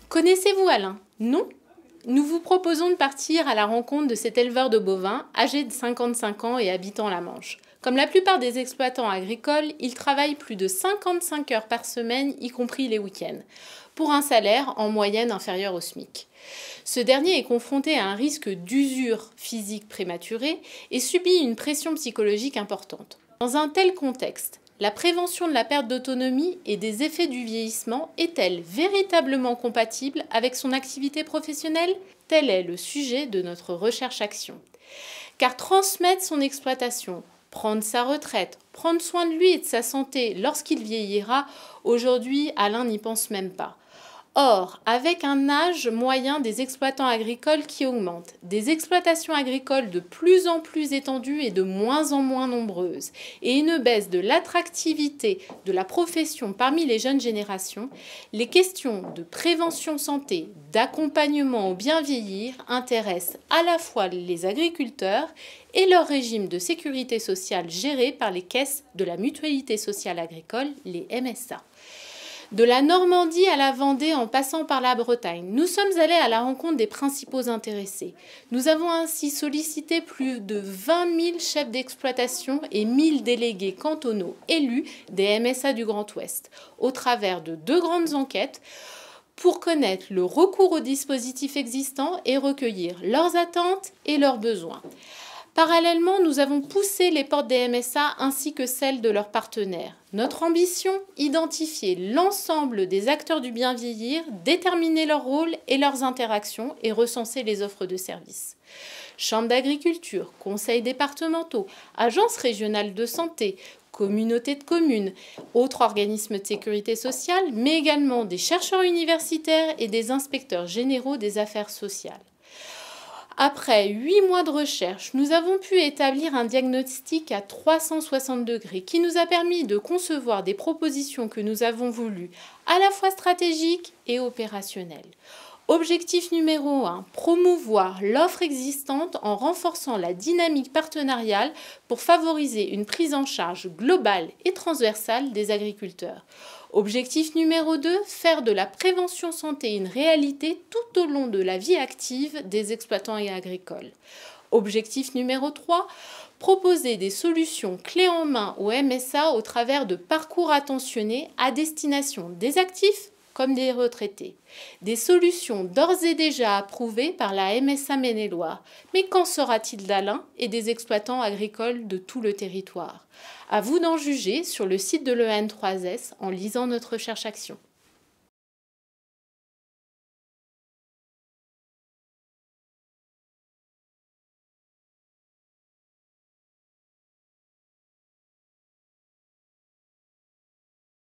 Connaissez-vous Alain? Non? Nous vous proposons de partir à la rencontre de cet éleveur de bovins, âgé de 55 ans et habitant la Manche. Comme la plupart des exploitants agricoles, il travaille plus de 55 heures par semaine, y compris les week-ends, pour un salaire en moyenne inférieur au SMIC. Ce dernier est confronté à un risque d'usure physique prématurée et subit une pression psychologique importante. Dans un tel contexte, la prévention de la perte d'autonomie et des effets du vieillissement est-elle véritablement compatible avec son activité professionnelle? Tel est le sujet de notre recherche-action. Car transmettre son exploitation, prendre sa retraite, prendre soin de lui et de sa santé lorsqu'il vieillira, aujourd'hui, Alain n'y pense même pas. Or, avec un âge moyen des exploitants agricoles qui augmente, des exploitations agricoles de plus en plus étendues et de moins en moins nombreuses, et une baisse de l'attractivité de la profession parmi les jeunes générations, les questions de prévention santé, d'accompagnement au bien vieillir intéressent à la fois les agriculteurs et leur régime de sécurité sociale géré par les caisses de la Mutualité sociale agricole, les MSA. De la Normandie à la Vendée en passant par la Bretagne, nous sommes allés à la rencontre des principaux intéressés. Nous avons ainsi sollicité plus de 20 000 chefs d'exploitation et 1 000 délégués cantonaux élus des MSA du Grand Ouest, au travers de 2 grandes enquêtes, pour connaître le recours aux dispositifs existants et recueillir leurs attentes et leurs besoins. Parallèlement, nous avons poussé les portes des MSA ainsi que celles de leurs partenaires. Notre ambition, identifier l'ensemble des acteurs du bien vieillir, déterminer leur rôle et leurs interactions et recenser les offres de services. Chambres d'agriculture, conseils départementaux, agences régionales de santé, communautés de communes, autres organismes de sécurité sociale, mais également des chercheurs universitaires et des inspecteurs généraux des affaires sociales. Après 8 mois de recherche, nous avons pu établir un diagnostic à 360 degrés qui nous a permis de concevoir des propositions que nous avons voulu à la fois stratégiques et opérationnelles. Objectif numéro 1, promouvoir l'offre existante en renforçant la dynamique partenariale pour favoriser une prise en charge globale et transversale des agriculteurs. Objectif numéro 2, faire de la prévention santé une réalité tout au long de la vie active des exploitants et agricoles. Objectif numéro 3, proposer des solutions clés en main au MSA au travers de parcours attentionnés à destination des actifs comme des retraités. Des solutions d'ores et déjà approuvées par la MSA Maine-et-Loire. Mais qu'en sera-t-il d'Alain et des exploitants agricoles de tout le territoire? À vous d'en juger sur le site de l'EN3S en lisant notre recherche-action.